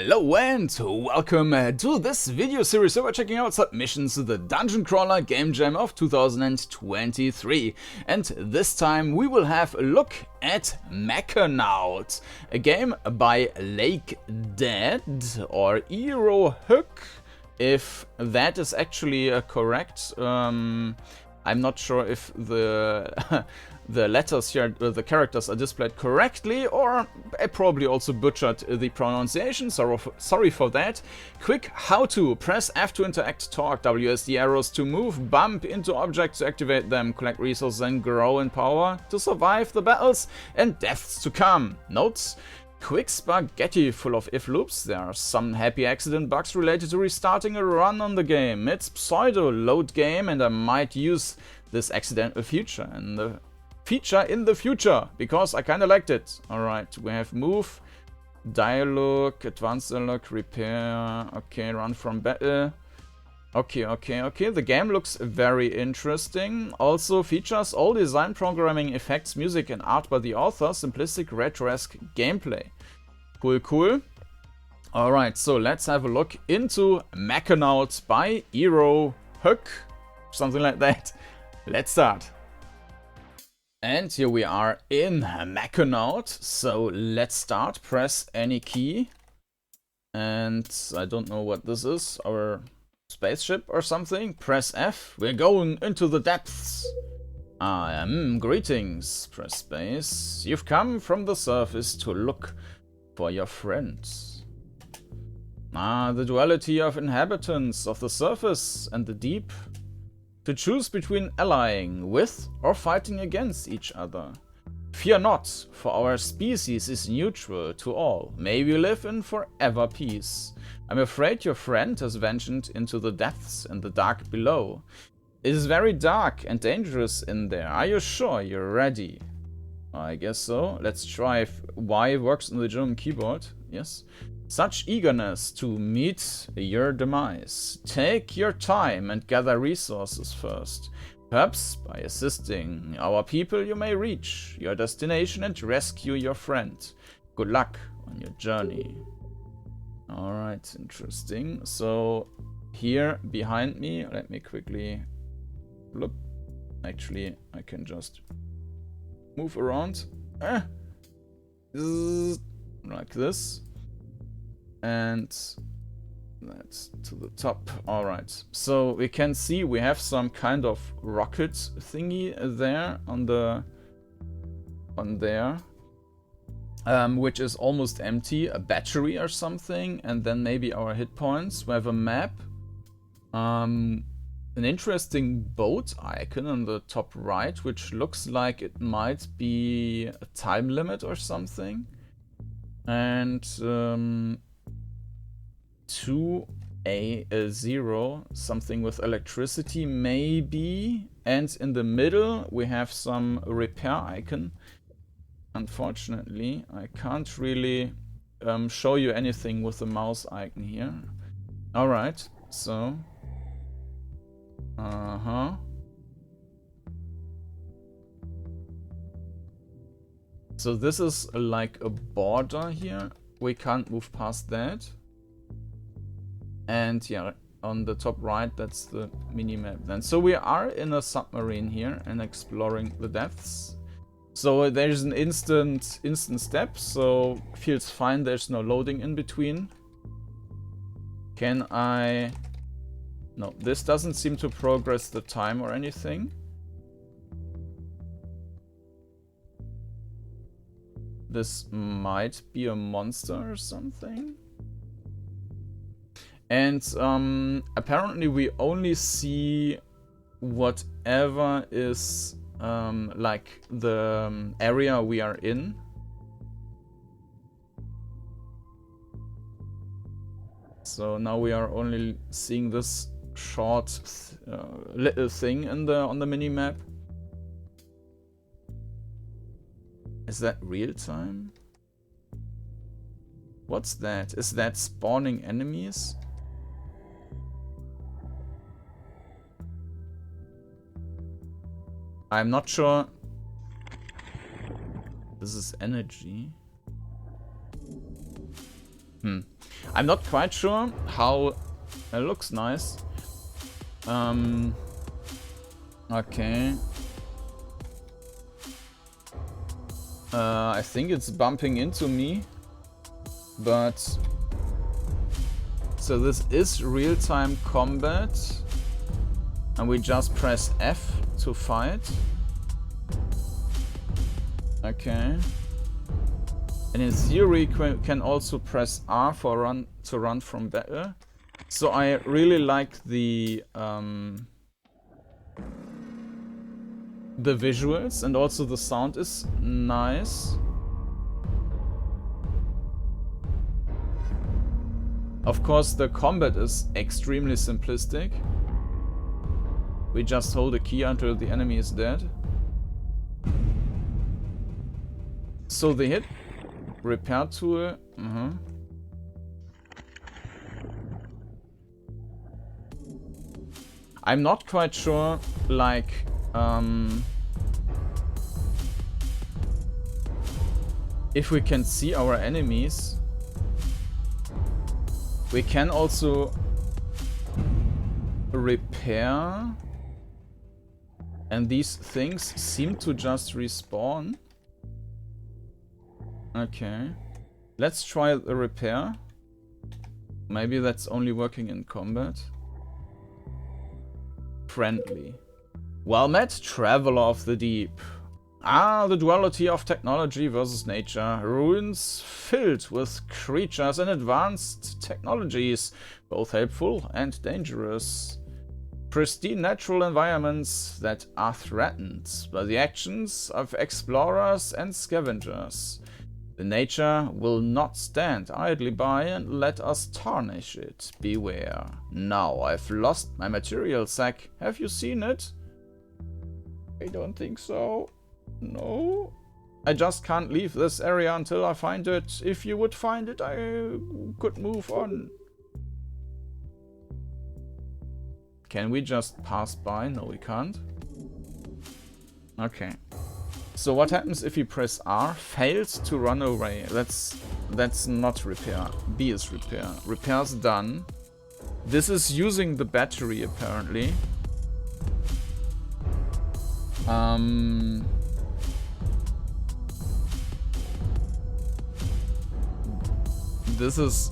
Hello and welcome to this video series where we're checking out submissions to the Dungeoncrawler Game Jam of 2023. And this time we will have a look at Mekanaut, a game by LakeDead or Hook, if that is actually correct. I'm not sure if the the letters here, the characters are displayed correctly, or I probably also butchered the pronunciation, sorry for that. Quick how-to: press F to interact, talk, WSD arrows to move, bump into objects to activate them, collect resources and grow in power to survive the battles and deaths to come. Notes: quick spaghetti full of if loops. There are some happy accident bugs related to restarting a run on the game. It's pseudo load game and I might use this accidental feature in the future because I kinda liked it. Alright, we have move, dialogue, advanced dialogue, repair, okay, run from battle. Okay. The game looks very interesting. Also features all design, programming, effects, music and art by the author. Simplistic retro-esque gameplay. Cool. Alright, so let's have a look into Mekanaut by Hook. Something like that. Let's start. And here we are in Mekanaut. So let's start. Press any key. And I don't know what this is. Our spaceship or something. Press F. We're going into the depths. Greetings. Press space. You've come from the surface to look for your friends. The duality of inhabitants of the surface and the deep. To choose between allying with or fighting against each other. Fear not, for our species is neutral to all. May we live in forever peace. I'm afraid your friend has ventured into the depths and the dark below. It is very dark and dangerous in there. Are you sure you're ready? I guess so. Let's try if Y works on the German keyboard. Yes. Such eagerness to meet your demise. Take your time and gather resources first. Perhaps by assisting our people you may reach your destination and rescue your friend. Good luck on your journey. Alright, interesting. So here behind me, let me quickly look. Actually, I can just move around. Like this. And that's to the top. Alright, so we can see we have some kind of rocket thingy there on there, which is almost empty, a battery or something, and then maybe our hit points. We have a map, an interesting boat icon on the top right, which looks like it might be a time limit or something, and 2A0, something with electricity maybe, and in the middle we have some repair icon. Unfortunately, I can't really show you anything with the mouse icon here. Alright, so so this is like a border here. We can't move past that. And yeah, on the top right, that's the mini-map then. So we are in a submarine here and exploring the depths. So there's an instant step, so feels fine, there's no loading in between. Can I... No, this doesn't seem to progress the time or anything. This might be a monster or something. And apparently we only see whatever is like the area we are in. So now we are only seeing this short little thing in on the mini map. Is that real time? What's that? Is that spawning enemies? I'm not sure. This is energy. I'm not quite sure how it looks nice. Okay. I think it's bumping into me, but so this is real-time combat, and we just press F to fight. Okay. And in theory, can also press R for to run from battle. So I really like the visuals, and also the sound is nice. Of course, the combat is extremely simplistic. We just hold a key until the enemy is dead. So the hit, repair tool. I'm not quite sure, like, if we can see our enemies. We can also repair, and these things seem to just respawn. Okay, let's try the repair. Maybe that's only working in combat. Friendly. Well met, traveler of the deep. Ah, the duality of technology versus nature. Ruins filled with creatures and advanced technologies, both helpful and dangerous. Pristine natural environments that are threatened by the actions of explorers and scavengers. The nature will not stand idly by and let us tarnish it. Beware. Now I've lost my material sack. Have you seen it? I don't think so. No. I just can't leave this area until I find it. If you would find it, I could move on. Can we just pass by? No, we can't. Okay. So what happens if you press R? Fails to run away. That's not repair. B is repair. Repair's done. This is using the battery apparently. This is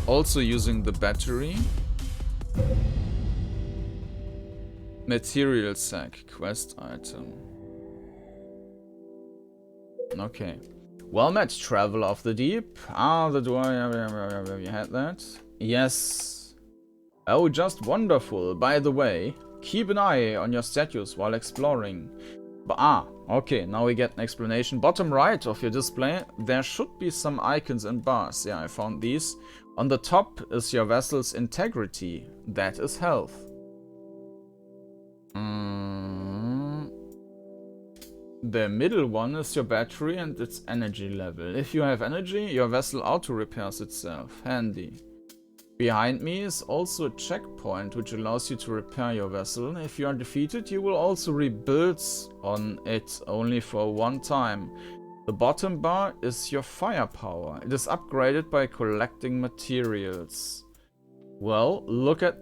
also using the battery. Material sack, quest item. Okay. Well met, traveler of the deep. Ah, the door. Yeah, you had that. Yes. Oh, just wonderful. By the way, keep an eye on your statues while exploring. Okay, now we get an explanation. Bottom right of your display, there should be some icons and bars. Yeah, I found these. On the top is your vessel's integrity. That is health. The middle one is your battery and its energy level. If you have energy, your vessel auto-repairs itself. Handy. Behind me is also a checkpoint which allows you to repair your vessel. If you are defeated, you will also rebuild on it only for one time. The bottom bar is your firepower. It is upgraded by collecting materials. Well, look at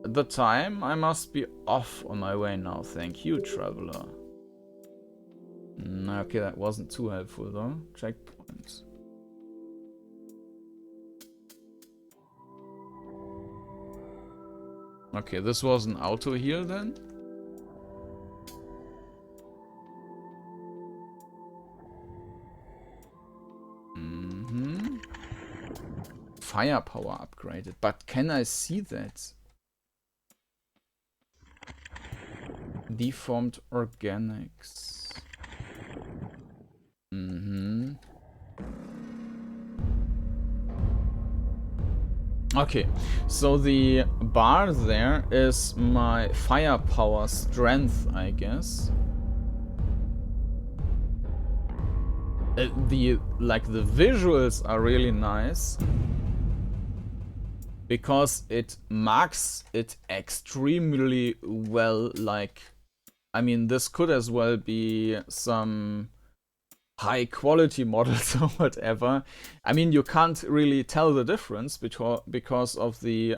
the time. I must be off on my way now. Thank you, traveler. Okay, that wasn't too helpful though. Checkpoints. Okay, this was an auto heal then. Firepower upgraded, but can I see that? Deformed organics. Okay, so the bar there is my firepower strength, I guess. The visuals are really nice because it marks it extremely well. Like, I mean, this could as well be some high quality models or whatever. I mean, you can't really tell the difference because of the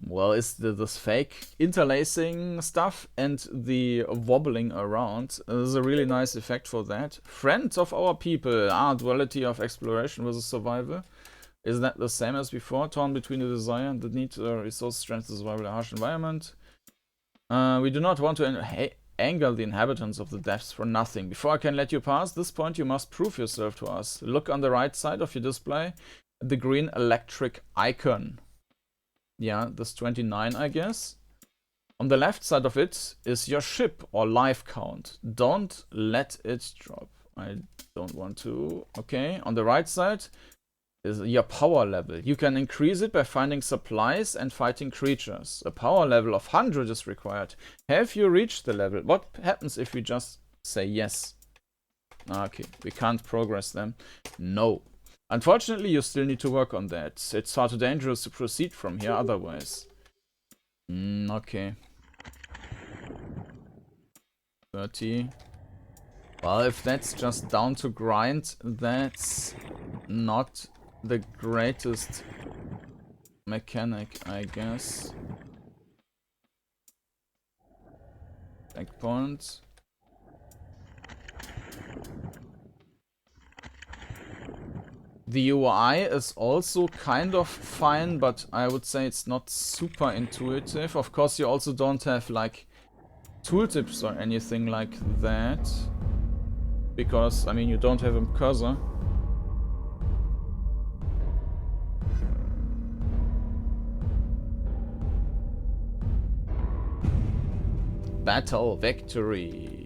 well, it's this fake interlacing stuff and the wobbling around. There's a really nice effect for that. Friend of our people. Duality of exploration versus survival. Is that the same as before? Torn between the desire and the need to resource strength to survive in a harsh environment. We do not want to anger the inhabitants of the depths for nothing. Before I can let you pass this point, you must prove yourself to us. Look on the right side of your display at the green electric icon. Yeah, this 29, I guess. On the left side of it is your ship or life count. Don't let it drop. I don't want to. Okay, on the right side is your power level. You can increase it by finding supplies and fighting creatures. A power level of 100 is required. Have you reached the level? What happens if we just say yes? Okay, we can't progress them. No. Unfortunately, you still need to work on that. It's far too dangerous to proceed from here otherwise. Okay. 30. Well, if that's just down to grind, that's not the greatest mechanic, I guess. Checkpoint. The UI is also kind of fine, but I would say it's not super intuitive. Of course, you also don't have like tooltips or anything like that. Because, I mean, you don't have a cursor. Battle victory.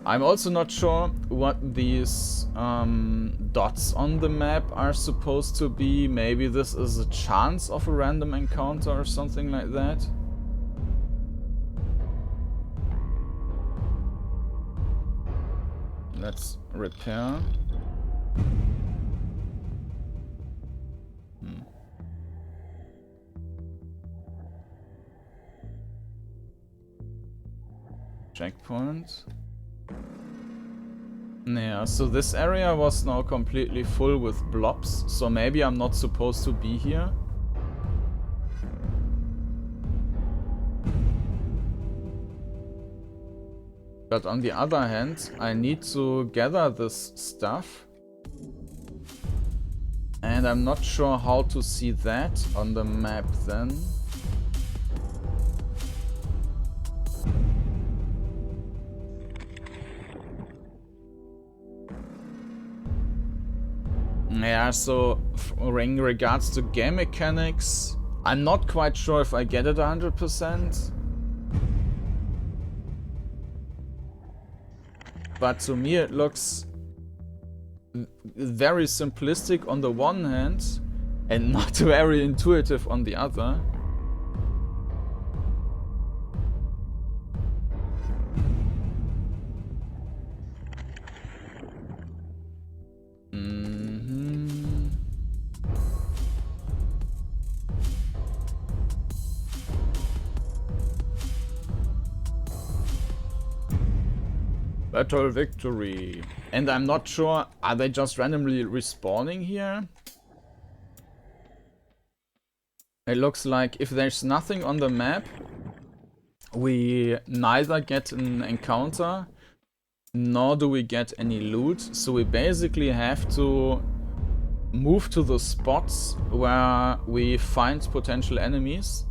I'm also not sure what these dots on the map are supposed to be. Maybe this is a chance of a random encounter or something like that. Let's repair. Checkpoint. Yeah, so this area was now completely full with blobs, so maybe I'm not supposed to be here. But on the other hand, I need to gather this stuff. And I'm not sure how to see that on the map then. Yeah, so in regards to game mechanics, I'm not quite sure if I get it 100%. But to me it looks very simplistic on the one hand and not very intuitive on the other. Battle victory. And I'm not sure, are they just randomly respawning here? It looks like if there's nothing on the map, we neither get an encounter, nor do we get any loot. So we basically have to move to the spots where we find potential enemies.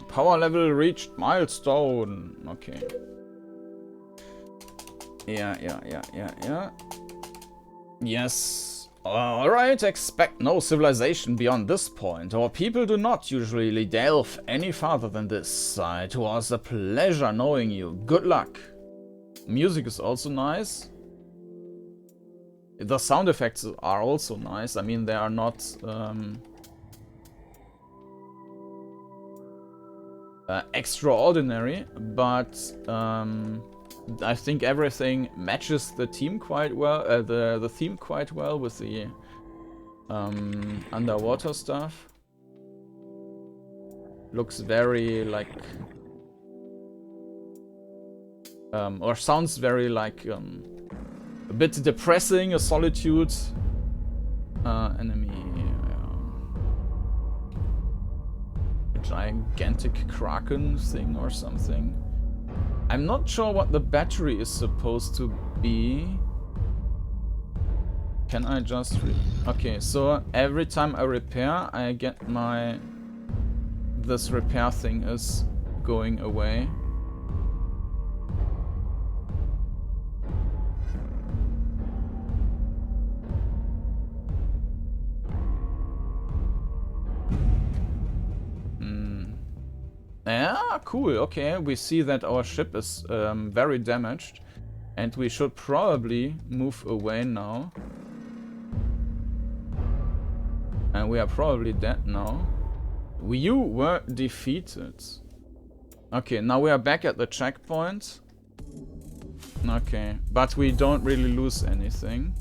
Power level reached milestone. Okay. Yeah. Yes. Alright, expect no civilization beyond this point. Our people do not usually delve any farther than this. It was a pleasure knowing you. Good luck. Music is also nice. The sound effects are also nice. I mean, they are not extraordinary, but I think everything matches the team quite well, the theme quite well with the underwater stuff. Looks very like, or sounds very like a bit depressing, a solitude enemy. Gigantic kraken thing or something. I'm not sure what the battery is supposed to be. Can I just okay, so every time I repair, I get this repair thing is going away. Yeah, cool. Okay, we see that our ship is very damaged, and we should probably move away now. And we are probably dead now. You were defeated. Okay, now we are back at the checkpoint. Okay, but we don't really lose anything.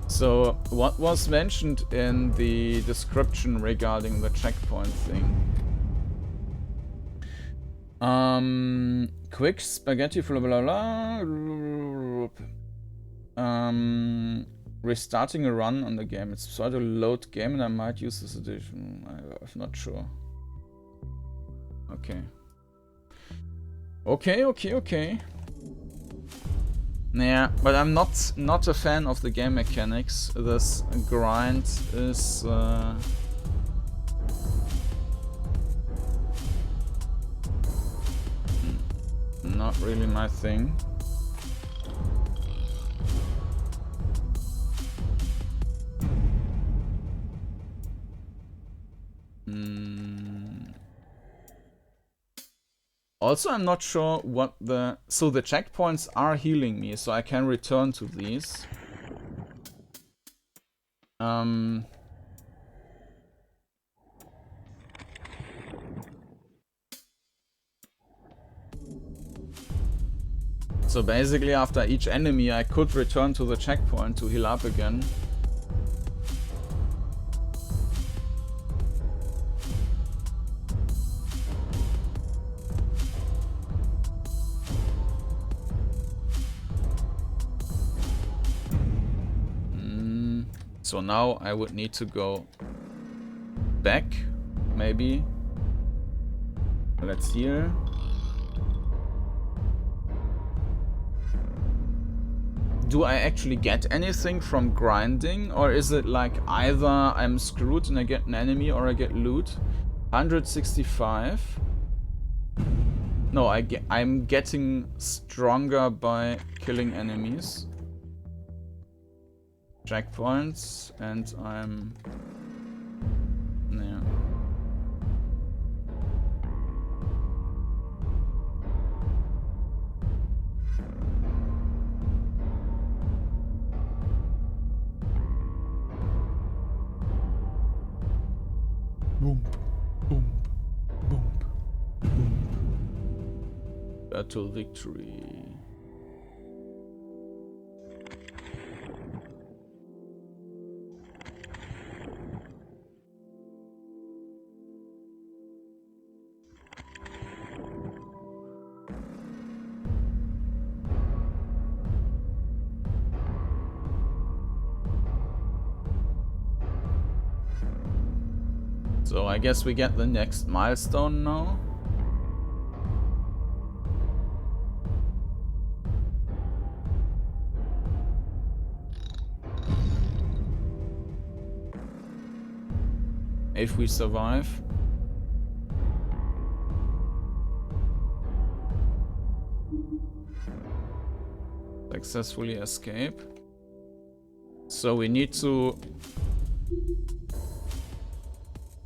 So, what was mentioned in the description regarding the checkpoint thing? Quick spaghetti blah blah blah. Restarting a run on the game. It's sort of a load game and I might use this edition. I'm not sure. Okay. Okay. Yeah, but I'm not a fan of the game mechanics. This grind is not really my thing. Also, I'm not sure what the... So the checkpoints are healing me, so I can return to these. So basically after each enemy I could return to the checkpoint to heal up again. So now I would need to go back, maybe. Let's heal. Do I actually get anything from grinding, or is it like either I'm screwed and I get an enemy or I get loot? 165. No, I'm getting stronger by killing enemies. Checkpoints, and I'm... yeah. Boom, boom, boom, boom. Battle victory. So I guess we get the next milestone now. If we survive. Successfully escape. So we need to...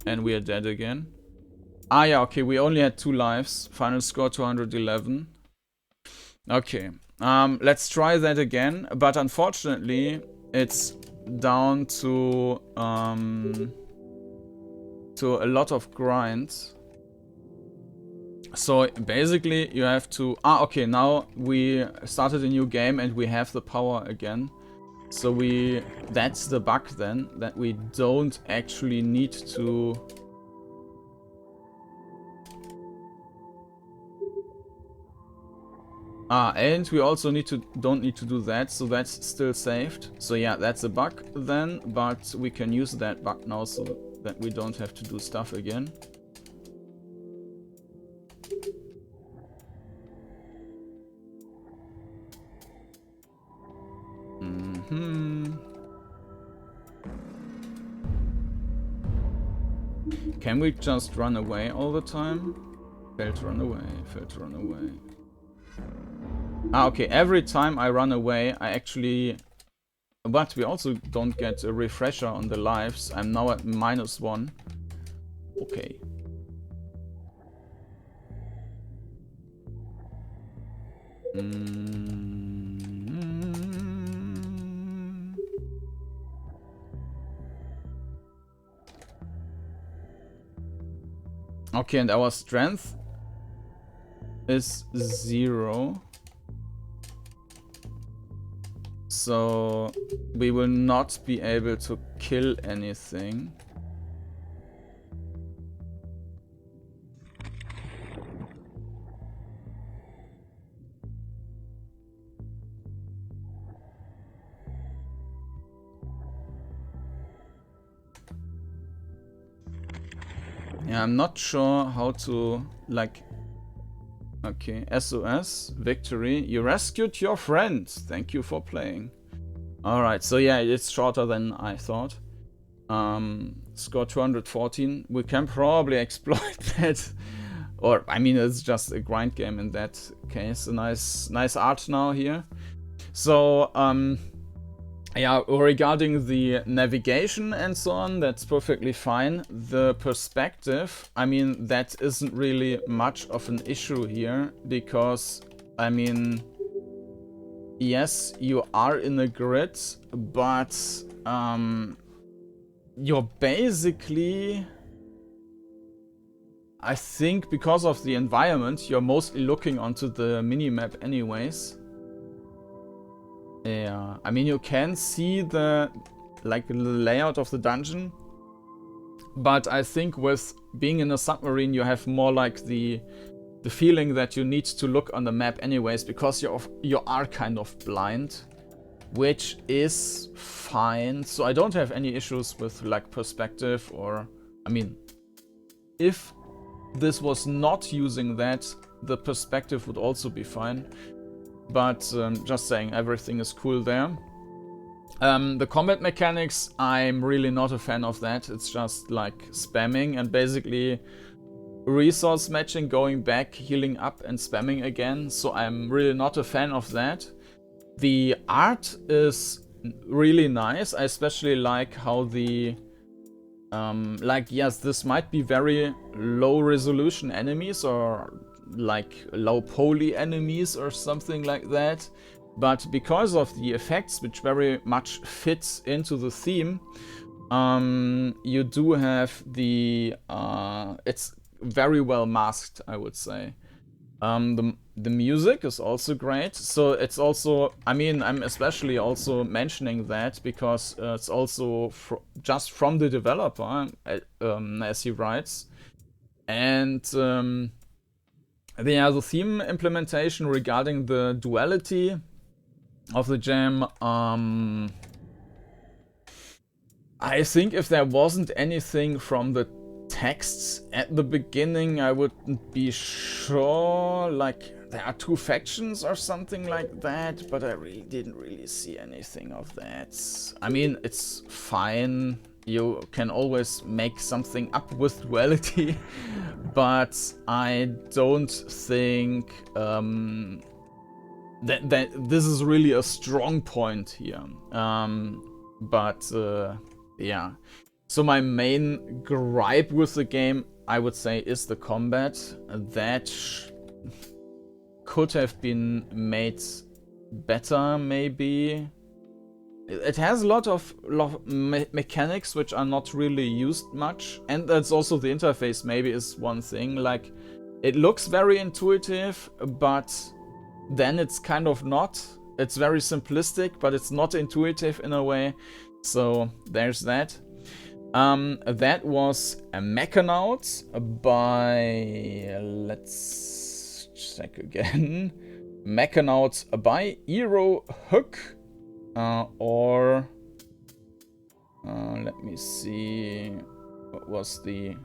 And we are dead again. Ah yeah, okay, we only had 2 lives. Final score 211. Okay, Let's try that again, but unfortunately it's down to a lot of grind. So basically you have to... okay, now we started a new game and we have the power again. So that's the bug then, that we don't actually need to... and we also don't need to do that, so that's still saved. So yeah, that's a bug then, but we can use that bug now so that we don't have to do stuff again. Can we just run away all the time? Fail to run away, fail to run away. Okay, every time I run away, I actually... But we also don't get a refresher on the lives. I'm now at -1. Okay. Okay, and our strength is 0. So we will not be able to kill anything. Yeah, I'm not sure how to, like... Okay, SOS, victory. You rescued your friend. Thank you for playing. Alright, so yeah, it's shorter than I thought. Score 214. We can probably exploit that. Or, I mean, it's just a grind game in that case. A nice art now here. So, yeah, regarding the navigation and so on, that's perfectly fine. The perspective, I mean, that isn't really much of an issue here, because, I mean, yes, you are in a grid, but you're basically... I think because of the environment, you're mostly looking onto the minimap anyways. Yeah, I mean, you can see the layout of the dungeon, but I think with being in a submarine, you have more like the feeling that you need to look on the map anyways, because you are kind of blind, which is fine. So I don't have any issues with like perspective, or I mean, if this was not using that, the perspective would also be fine. But just saying, everything is cool there. The combat mechanics, I'm really not a fan of that. It's just like spamming and basically resource matching, going back, healing up and spamming again. So I'm really not a fan of that. The art is really nice. I especially like how the... like, yes, this might be very low resolution enemies or like low poly enemies or something like that, but because of the effects, which very much fits into the theme, you do have the it's very well masked, I would say. The music is also great, so it's also, I mean, I'm especially also mentioning that because it's also just from the developer, as he writes, and the theme implementation regarding the duality of the jam, I think if there wasn't anything from the texts at the beginning, I wouldn't be sure. Like, there are 2 factions or something like that, but I really didn't really see anything of that. I mean, it's fine. You can always make something up with duality, but I don't think that this is really a strong point here. Yeah. So my main gripe with the game, I would say, is the combat. That could have been made better, maybe. It has a lot of mechanics which are not really used much, and that's also the interface maybe is one thing. Like, it looks very intuitive, but then it's kind of not. It's very simplistic, but it's not intuitive in a way. So there's that. That was a Mekanaut by, let's check again. Mekanaut by Eero Hook. Let me see, what was the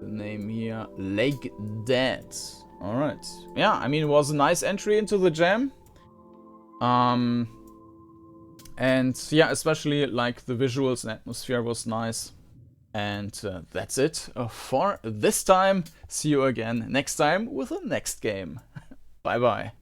name here? LakeDead. Alright. Yeah, I mean, it was a nice entry into the jam. And yeah, especially like the visuals and atmosphere was nice. And that's it for this time. See you again next time with the next game. Bye bye.